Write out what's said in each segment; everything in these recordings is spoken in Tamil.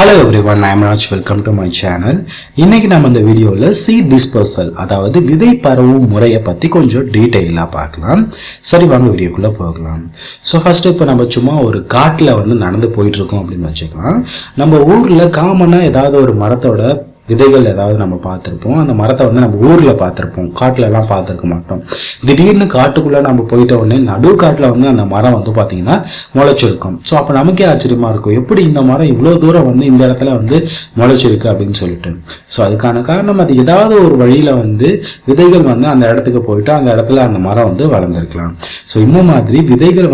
Hello everyone, I am Raju. Welcome to my channel. இன்னைக்கு நம்ம இந்த வீடியோல seed dispersal அதாவது விதை பரவும் முறையை பத்தி கொஞ்சம் டீடைலா பார்க்கலாம். சரி வாங்க வீடியோக்குள்ள போகலாம். சோ ஃபர்ஸ்ட் இப்போ நம்ம சும்மா ஒரு காட்டுல நடந்து போயிட்டு இருக்கோம் அப்படினு வெச்சுக்கலாம். நம்ம ஊர்ல காமனா ஏதாவது ஒரு மரத்தோட விதைகள் ஏதாவது நம்ம பார்த்திருப்போம். அந்த மரத்தை நம்ம ஊர்ல பார்த்திருப்போம், காட்டுல எல்லாம் பார்த்திருக்க மாட்டோம். திடீர்னு காட்டுக்குள்ள நம்ம போயிட்ட உடனே நடு காட்டுல அந்த மரம் பாத்தீங்கன்னா முளைச்சிருக்கும். சோ அப்ப நமக்கே ஆச்சரியமா இருக்கும், எப்படி இந்த மரம் இவ்வளவு தூரம் இந்த இடத்துல முளைச்சிருக்கு அப்படின்னு சொல்லிட்டு. சோ அதுக்கான காரணம் அது ஏதாவது ஒரு வழியில விதைகள் அந்த இடத்துக்கு போயிட்டு அந்த இடத்துல அந்த மரம் வளர்ந்திருக்கலாம். சோ இந்த மாதிரி விதைகள்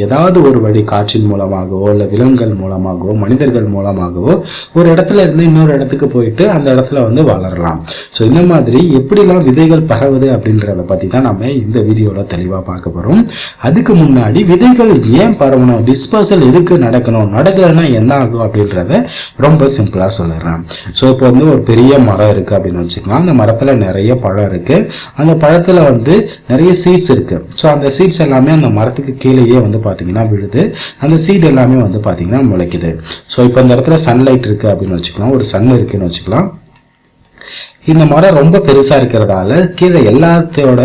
ஏதாவது ஒரு வழி, காற்றின் மூலமாகவோ இல்ல விலங்குகள் மூலமாகவோ மனிதர்கள் மூலமாகவோ ஒரு இடத்துல இருந்து இன்னொரு இடத்துக்கு போயிட்டு அந்த இடத்துல வளரலாம். சோ இந்த மாதிரி எப்படிலாம் விதைகள் பரவுது அப்படின்றத பத்தி தான் நம்ம இந்த வீடியோல தெளிவா பார்க்க போறோம். அதுக்கு முன்னாடி விதைகள் ஏன் பரவணும், டிஸ்பர்சல் எதுக்கு நடக்கணும், நடக்கலன்னா என்ன ஆகும் அப்படின்றத ரொம்ப சிம்பிளா சொல்லிடுறேன். சோ இப்போ ஒரு பெரிய மரம் இருக்கு அப்படின்னு வச்சுக்கலாம். அந்த மரத்துல நிறைய பழம் இருக்கு. அந்த பழத்துல நிறைய சீட்ஸ் இருக்கு. சோ அந்த சீட்ஸ் எல்லாமே அந்த மரத்துக்கு கீழேயே பாத்தீங்கன்னா விழுது. அந்த சீட் எல்லாமே பாத்தீங்கன்னா முளைக்குது. சோ இப்போ இந்த இடத்துல சன்லைட் இருக்கு அப்படின்னு வச்சுக்கலாம், ஒரு சன் இருக்குன்னு வச்சுக்கலாம். இந்த மரம் ரொம்ப பெருசா இருக்கிறதால கீழே எல்லாத்தோட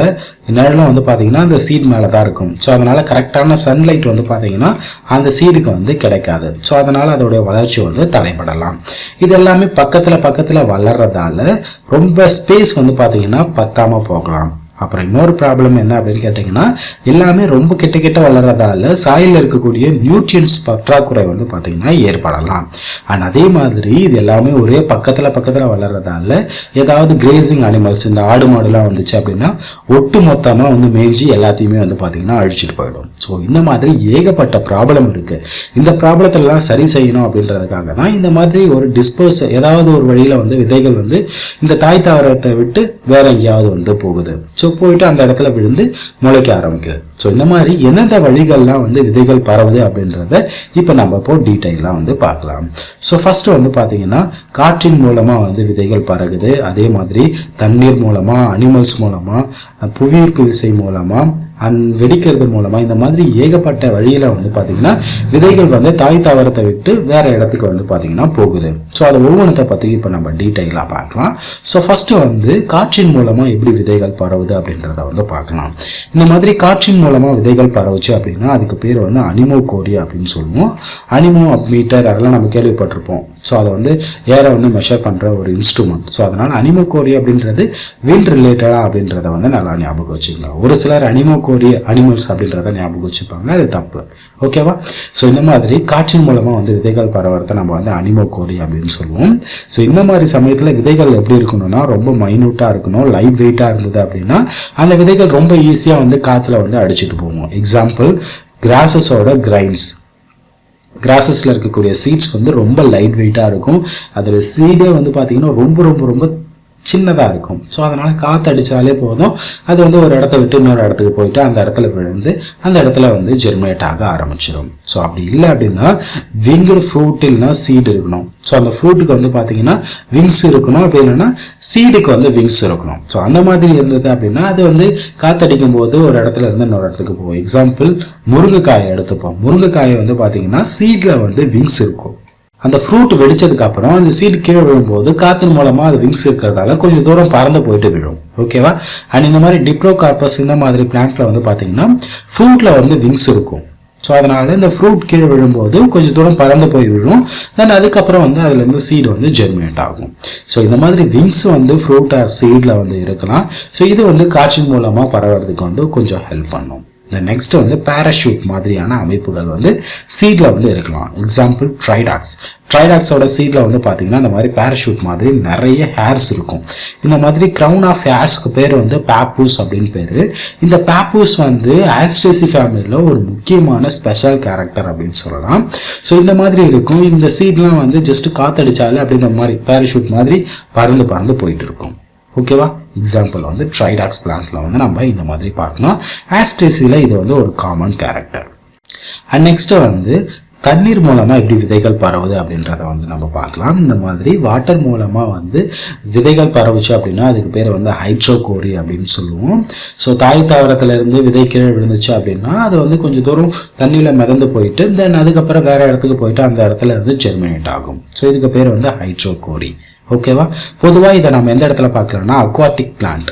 நிழலும் பாத்தீங்கன்னா அந்த சீட் மேலதான் இருக்கும். சோ அதனால கரெக்டான சன்லைட் பாத்தீங்கன்னா அந்த சீடுக்கு கிடைக்காது. சோ அதனால அதோட வளர்ச்சி தடைபடலாம். இது எல்லாமே பக்கத்துல வளர்றதால ரொம்ப ஸ்பேஸ் பாத்தீங்கன்னா பத்தாம போகலாம். அப்புறம் இன்னொரு ப்ராப்ளம் என்ன அப்படின்னு கேட்டீங்கன்னா, எல்லாமே ரொம்ப கிட்ட வளர்றதால சாயில இருக்கக்கூடிய நியூட்ரியன்ஸ் பற்றாக்குறை பாத்தீங்கன்னா ஏற்படலாம். அண்ட் அதே மாதிரி இது எல்லாமே ஒரே பக்கத்துல வளர்றதால ஏதாவது கிரேசிங் அனிமல்ஸ், இந்த ஆடு மாடு எல்லாம் வந்துச்சு அப்படின்னா ஒட்டு மொத்தமா மேய்ஞ்சி எல்லாத்தையுமே பாத்தீங்கன்னா அழிச்சிட்டு போயிடும். ஸோ இந்த மாதிரி ஏகப்பட்ட ப்ராப்ளம் இருக்கு. இந்த ப்ராப்ளத்தெல்லாம் சரி செய்யணும் அப்படின்றதுக்காக தான் இந்த மாதிரி ஒரு டிஸ்பர்ஸ், ஏதாவது ஒரு வழியில விதைகள் இந்த தாய் தாவரத்தை விட்டு வேற எங்கேயாவது போகுது. ஸோ போயிட்டு அந்த இடத்துல விழுந்து முளைக்க ஆரம்பிக்குது. ஸோ இந்த மாதிரி எந்தெந்த வழிகள்லாம் விதைகள் பரவுது அப்படின்றத இப்ப நம்ம இப்போ டீட்டெயிலா பார்க்கலாம். ஸோ ஃபர்ஸ்ட் பாத்தீங்கன்னா காற்றின் மூலமா விதைகள் பரவுது. அதே மாதிரி தண்ணீர் மூலமா, அனிமல்ஸ் மூலமா, புவியீர்ப்பு விசை மூலமா, வெடிக்கிறது மூலமா, இந்த மாதிரி ஏகப்பட்ட வழியில பாத்தீங்கன்னா விதைகள் தாய் தாவரத்தை விட்டு வேற இடத்துக்கு பாத்தீங்கன்னா போகுது. சோ அதை ஒவ்வொன்றத்தை பத்தி இப்ப நம்ம டீடைலா பார்க்கலாம். சோ ஃபர்ஸ்ட் காற்றின் மூலமா எப்படி விதைகள் பரவுது அப்படின்றத பார்க்கலாம். இந்த மாதிரி காற்றின் மூலமா விதைகள் பரவுச்சு அப்படின்னா அதுக்கு பேர் அனிமோகோரி அப்படின்னு சொல்லுவோம். அனிமோ மீட்டர் அதெல்லாம் நம்ம கேள்விப்பட்டிருப்போம். ஸோ அதை ஏரை மெஷர் பண்ற ஒரு இன்ஸ்ட்ருமெண்ட். ஸோ அதனால அனிமோகோரி அப்படின்றது விண்ட் ரிலேட்டடா அப்படின்றத நல்லா ஞாபகம் வச்சுக்கலாம். ஒரு சிலர் அனிமோகோரி அனிமல்ஸ் அப்படின்றத ஞாபகம் வச்சுப்பாங்க, அது தப்பு. ஓகேவா? ஸோ இந்த மாதிரி காற்றின் மூலமா விதைகள் பரவறத நம்ம அனிமோகோரி அப்படின்னு சொல்லுவோம். ஸோ இந்த மாதிரி சமயத்துல விதைகள் எப்படி இருக்கணும்னா ரொம்ப மைனூட்டா இருக்கணும். லைட் வெயிட்டா இருந்தது அப்படின்னா அந்த விதைகள் ரொம்ப ஈஸியா காத்துல அடிச்சுட்டு போவோம். எக்ஸாம்பிள், கிராஸஸோட கிரைன்ஸ், கிராஸஸ்ல இருக்கக்கூடிய சீட்ஸ் ரொம்ப லைட் வெயிட்டா இருக்கும். அதோட சீடே பாத்தீங்கன்னா ரொம்ப ரொம்ப ரொம்ப சின்னதா இருக்கும். ஸோ அதனால காத்து அடிச்சாலே போதும், அது ஒரு இடத்த விட்டு இன்னொரு இடத்துக்கு போயிட்டு அந்த இடத்துல விழுந்து அந்த இடத்துல ஜெர்மினேட் ஆக ஆரம்பிச்சிடும். ஸோ அப்படி இல்லை அப்படின்னா விங்டு ஃப்ரூட் இல்லைன்னா சீடு இருக்கணும். ஸோ அந்த ஃப்ரூட்டுக்கு பாத்தீங்கன்னா விங்ஸ் இருக்கணும். அப்படி இல்லைன்னா சீடுக்கு விங்ஸ் இருக்கணும். ஸோ அந்த மாதிரி இருந்தது அப்படின்னா அது காத்தடிக்கும் போது ஒரு இடத்துல இருந்து இன்னொரு இடத்துக்கு போகும். எக்ஸாம்பிள், முருங்கைக்காயை எடுத்துப்போம். முருங்கைக்காயை பாத்தீங்கன்னா சீட்ல விங்ஸ் இருக்கும். அந்த ஃப்ரூட் வெடிச்சதுக்கு அப்புறம் அந்த சீடு கீழே விழும்போது காத்தின் மூலமா அது விங்ஸ் இருக்கிறதால கொஞ்சம் தூரம் பறந்து போயிட்டு விழும். ஓகேவா? அண்ட் இந்த மாதிரி டிப்ரோகார்பஸ் இந்த மாதிரி பிளான்ட்ல பாத்தீங்கன்னா ஃப்ரூட்ல விங்ஸ் இருக்கும். ஸோ அதனால இந்த ஃப்ரூட் கீழே விழும்போது கொஞ்சம் தூரம் பறந்து போய் விழும். தென் அதுக்கப்புறம் அதுல இருந்து சீடு ஜெர்மினேட் ஆகும். ஸோ இந்த மாதிரி விங்ஸ் ஃப்ரூட் ஆர் சீட்ல இருக்கலாம். ஸோ இது காற்றின் மூலமா பரவறதுக்கு கொஞ்சம் ஹெல்ப் பண்ணும். நெக்ஸ்ட் பேராஷூட் மாதிரியான அமைப்புகள் சீட்ல இருக்கலாம். எக்ஸாம்பிள், ட்ரைடாக்ஸோட சீட்ல பாத்தீங்கன்னா இந்த மாதிரி பேராஷூட் மாதிரி நிறைய ஹேர்ஸ் இருக்கும். இந்த மாதிரி கிரவுன் ஆஃப் ஹேர்ஸ்க்கு பேர் பாப்பூஸ் அப்படின்னு பேரு. இந்த பாப்பூஸ் ஆஸ்ட்ரேசி ஃபேமிலியில ஒரு முக்கியமான ஸ்பெஷல் கேரக்டர் அப்படின்னு சொல்லலாம். ஸோ இந்த மாதிரி இருக்கும். இந்த சீட்லாம் ஜஸ்ட் காத்தடிச்சாலே அப்படிங்கிற மாதிரி பேராஷூட் மாதிரி பறந்து போயிட்டு இருக்கும். ஓகேவா? எக்ஸாம்பிள் ட்ரைடாக்ஸ் பிளான்ட்ல நம்ம இந்த மாதிரி பார்க்கலாம். ஆஸ்ட்ரேசியில இது ஒரு காமன் கேரக்டர். அண்ட் நெக்ஸ்ட் தண்ணீர் மூலமா எப்படி விதைகள் பரவுது அப்படின்றத வந்து நம்ம பார்க்கலாம். இந்த மாதிரி வாட்டர் மூலமா வந்து விதைகள் பரவுச்சு அப்படின்னா அதுக்கு பேர் வந்து ஹைட்ரோகோரி அப்படின்னு சொல்லுவோம். ஸோ தாய் தாவரத்துல இருந்து விதை கீழே விழுந்துச்சு அப்படின்னா அது வந்து கொஞ்சம் தூரம் தண்ணியில மிதந்து போயிட்டு தென் அதுக்கப்புறம் வேற இடத்துக்கு போயிட்டு அந்த இடத்துல இருந்து ஜெர்மினேட் ஆகும். ஸோ இதுக்கு பேர் வந்து ஹைட்ரோகோரி. ஓகேவா? பொதுவா இதை நம்ம எந்த இடத்துல பார்க்கலாம்னா அக்வாட்டிக் பிளான்ட்,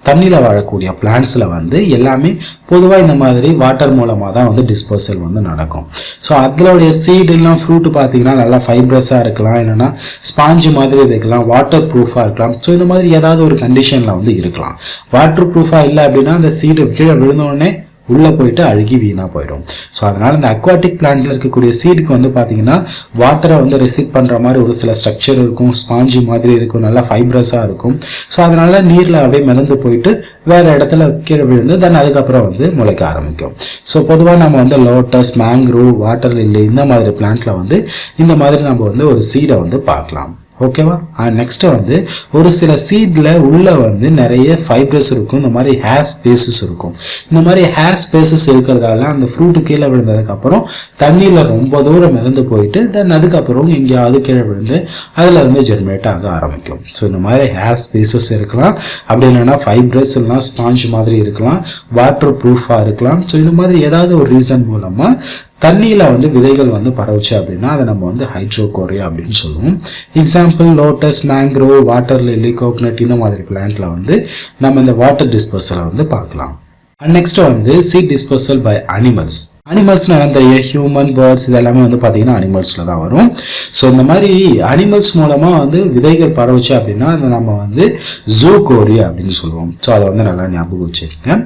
தண்ணியில வாழக்கூடிய பிளான்ட்ஸ்ல வந்து எல்லாமே பொதுவா இந்த மாதிரி வாட்டர் மூலமா தான் வந்து டிஸ்பர்சல் வந்து நடக்கும். ஸோ அதோடைய சீடு எல்லாம் ஃப்ரூட் பார்த்தீங்கன்னா நல்லா ஃபைப்ரஸா இருக்கலாம், இல்லைன்னா ஸ்பாஞ்சு மாதிரி இருக்கலாம், வாட்டர் ப்ரூஃபா இருக்கலாம். ஸோ இந்த மாதிரி ஏதாவது ஒரு கண்டிஷன்ல வந்து இருக்கலாம். வாட்டர் ப்ரூஃபா இல்லை அப்படின்னா அந்த சீடு கீழே விழுந்த உடனே உள்ள போயிட்டு அழுகி வீணா போயிடும். ஸோ அதனால இந்த அக்வாட்டிக் பிளான்ட்ல இருக்கக்கூடிய சீடுக்கு வந்து பாத்தீங்கன்னா வாட்டரை வந்து ரெசிட் பண்ற மாதிரி ஒரு சில ஸ்ட்ரக்சர் இருக்கும், ஸ்பாஞ்சி மாதிரி இருக்கும், நல்லா ஃபைப்ரஸா இருக்கும். ஸோ அதனால நீர்ல அப்படியே மிதந்து போயிட்டு வேற இடத்துல கீழே விழுந்து தென் அதுக்கப்புறம் வந்து முளைக்க ஆரம்பிக்கும். ஸோ பொதுவாக நம்ம வந்து லோட்டஸ், மேங்க்ரோவ், வாட்டர் லில்லி இந்த மாதிரி பிளான்ட்ல வந்து இந்த மாதிரி நம்ம வந்து ஒரு சீடை வந்து பார்க்கலாம். ஓகேவா? நெக்ஸ்ட் வந்து ஒரு சில சீட்ல உள்ள வந்து நிறைய ஃபைப்ரஸ் இருக்கும், இந்த மாதிரி ஹேர் ஸ்பேசஸ் இருக்கும். இந்த மாதிரி ஹேர் ஸ்பேசஸ் இருக்கிறதால அந்த ஃப்ரூட் கீழே விழுந்ததுக்கு அப்புறம் தண்ணியில ரொம்ப தூரம் மிதந்து போயிட்டு தென் அதுக்கப்புறம் எங்கேயாவது கீழே விழுந்து அதுல இருந்து ஜெர்மினேட் ஆக ஆரம்பிக்கும். ஸோ இந்த மாதிரி ஹேர் ஸ்பேசஸ் இருக்கலாம், அப்படி இல்லைன்னா ஃபைப்ரஸ் எல்லாம் ஸ்பாஞ்ச் மாதிரி இருக்கலாம், வாட்டர் ப்ரூஃபா இருக்கலாம். ஸோ இந்த மாதிரி ஏதாவது ஒரு ரீசன் மூலமா தண்ணியில வந்து விதைகள் வந்து பரவுச்சு அப்படின்னா அதை நம்ம வந்து ஹைட்ரோகோரி அப்படின்னு சொல்லுவோம். Example lotus, mangrove, water lily, coconut இந்த மாதிரி பிளான்ட்ல வந்து நம்ம இந்த வாட்டர் டிஸ்பர்சலை வந்து பார்க்கலாம். நெக்ஸ்ட் வந்து சீட் டிஸ்பர்சல் பை அனிமல்ஸ். அனிமல்ஸ்னா தெரியும், ஹியூமன், பேர்ட்ஸ் இதெல்லாமே வந்து பார்த்தீங்கன்னா அனிமல்ஸ்ல தான் வரும். ஸோ இந்த மாதிரி அனிமல்ஸ் மூலமா வந்து விதைகள் பரவுச்சு அப்படின்னா அதை நம்ம வந்து ஜூகோரி அப்படின்னு சொல்லுவோம். ஸோ அதை வந்து நல்லா ஞாபகம் வச்சுக்கோங்க.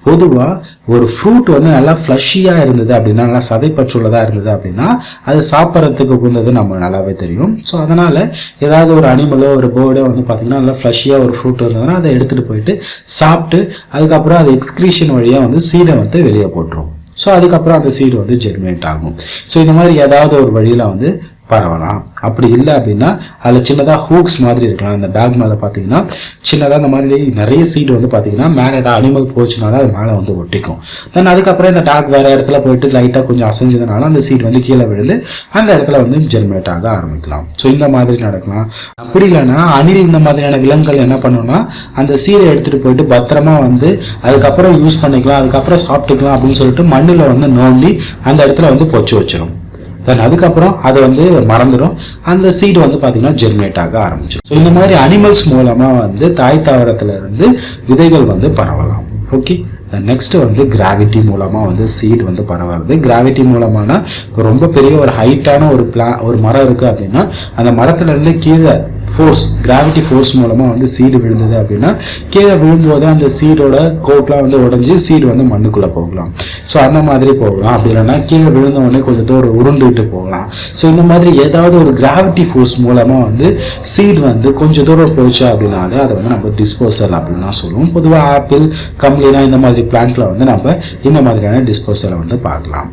பொதுவாக ஒரு ஃப்ரூட் வந்து நல்லா ஃப்ளஷியா இருந்தது அப்படின்னா, நல்லா சதைப்பற்றுள்ளதா இருந்தது அப்படின்னா அது சாப்பிட்றதுக்கு உகந்தது நம்ம நல்லாவே தெரியும். ஸோ அதனால ஏதாவது ஒரு அனிமலோ ஒரு பேர்டோ வந்து பார்த்தீங்கன்னா நல்லா ஃப்ளஷியா ஒரு ஃப்ரூட் இருந்ததுன்னா அதை எடுத்துட்டு போயிட்டு சாப்பிட்டு அதுக்கப்புறம் அது எக்ஸ்கிரீஷன் வழியா வந்து சீடை வந்து வெளியே போட்டுரும். ஸோ அதுக்கப்புறம் அந்த சீடு வந்து ஜெர்மினேட் ஆகும். ஸோ இந்த மாதிரி ஏதாவது ஒரு வழியில வந்து பரவலாம். அப்படி இல்லை அப்படின்னா அதில் சின்னதாக ஹூக்ஸ் மாதிரி இருக்கலாம். அந்த டாக் மேலே பார்த்தீங்கன்னா சின்னதாக இந்த மாதிரி நிறைய சீடு வந்து பார்த்தீங்கன்னா மேலே ஏதாவது அனிமல் போச்சுனால அது மேலே வந்து ஒட்டிக்கும். தென் அதுக்கப்புறம் இந்த டாக் வேற இடத்துல போயிட்டு லைட்டாக கொஞ்சம் அசைஞ்சதுனால அந்த சீடு வந்து கீழே விழுந்து அந்த இடத்துல வந்து ஜெர்மினேட் ஆக ஆரம்பிக்கலாம். ஸோ இந்த மாதிரி நடக்கலாம். அப்படி இல்லைன்னா அணில் இந்த மாதிரியான விலங்குகள் என்ன பண்ணணும்னா அந்த சீடை எடுத்துட்டு போயிட்டு பத்திரமா வந்து அதுக்கப்புறம் யூஸ் பண்ணிக்கலாம், அதுக்கப்புறம் சாப்பிட்டுக்கலாம் அப்படின்னு சொல்லிட்டு மண்ணில் வந்து நோண்டி அந்த இடத்துல வந்து பொச்சு வச்சிடும். தென் அதுக்கப்புறம் அது வந்து மறந்துடும், அந்த சீடு வந்து பார்த்தீங்கன்னா ஜெர்மினேட் ஆக ஆரம்பிச்சிடும். ஸோ இந்த மாதிரி அனிமல்ஸ் மூலமா வந்து தாய் தாவரத்துல இருந்து விதைகள் வந்து பரவலாம். ஓகே, நெக்ஸ்ட் வந்து கிராவிட்டி மூலமா வந்து சீடு வந்து பரவுறது. கிராவிட்டி மூலமான ரொம்ப பெரிய ஒரு ஹைட்டான ஒரு மரம் இருக்கு அப்படின்னா அந்த மரத்துல இருந்து கீழே ஃபோர்ஸ், கிராவிட்டி ஃபோர்ஸ் மூலமா வந்து சீடு விழுந்தது அப்படின்னா கீழே விழும்போது அந்த சீடோட கோட்லாம் வந்து உடஞ்சி சீடு வந்து மண்ணுக்குள்ள போகலாம். ஸோ அந்த மாதிரி போகலாம். அப்படி இல்லைன்னா கீழே விழுந்த உடனே கொஞ்சம் தூரம் உருண்டுகிட்டு போகலாம். ஸோ இந்த மாதிரி ஏதாவது ஒரு கிராவிட்டி ஃபோர்ஸ் மூலமா வந்து சீடு வந்து கொஞ்சம் தூரம் போச்சு அப்படின்னாலே அதை வந்து நம்ம டிஸ்பர்சல் அப்படின்னு தான் சொல்லுவோம். பொதுவாக ஆப்பிள், கம்லினா இந்த மாதிரி பிளான்ட்ல வந்து நம்ம இந்த மாதிரியான டிஸ்பர்சலை வந்து பார்க்கலாம்.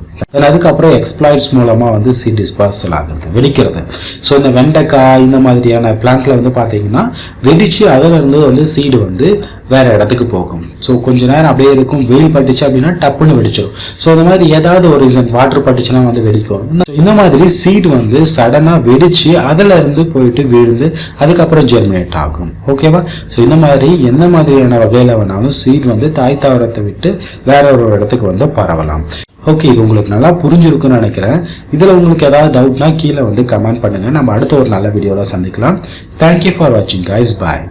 அதுக்கப்புறம் எக்ஸ்பிளாய்ட்ஸ் மூலமா வந்து சீட் டிஸ்பர்சல் ஆகுறது, வெடிக்கிறது. ஸோ இந்த வெண்டைக்காய் இந்த மாதிரியான பிளான்ட்ல வந்து பார்த்தீங்கன்னா வெடிச்சு அதில் இருந்து வந்து சீடு வந்து வேற இடத்துக்கு போகும். ஸோ கொஞ்ச நேரம் அப்படியே இருக்கும், வெயில் பட்டுச்சு அப்படின்னா டப்புன்னு வெடிச்சிடும். ஸோ இந்த மாதிரி ஏதாவது ஒரு ரீசன், வாட்டர் பட்டுச்சுன்னா வந்து வெடிக்கும். இந்த மாதிரி சீடு வந்து சடனா வெடிச்சு அதுல இருந்து போயிட்டு விழுந்து அதுக்கப்புறம் ஜெர்மினேட் ஆகும். ஓகேவா? ஸோ இந்த மாதிரி எந்த மாதிரியான வகையில வேணாலும் சீடு வந்து தாய் தாவரத்தை விட்டு வேற ஒரு இடத்துக்கு வந்து பரவலாம். ஓகே, இது உங்களுக்கு நல்லா புரிஞ்சிருக்குன்னு நினைக்கிறேன். இதுல உங்களுக்கு ஏதாவது டவுட்னா கீழே வந்து கமெண்ட் பண்ணுங்க. நம்ம அடுத்த ஒரு நல்ல வீடியோல சந்திக்கலாம். தேங்க்யூ ஃபார் வாட்சிங் கைஸ். பாய்.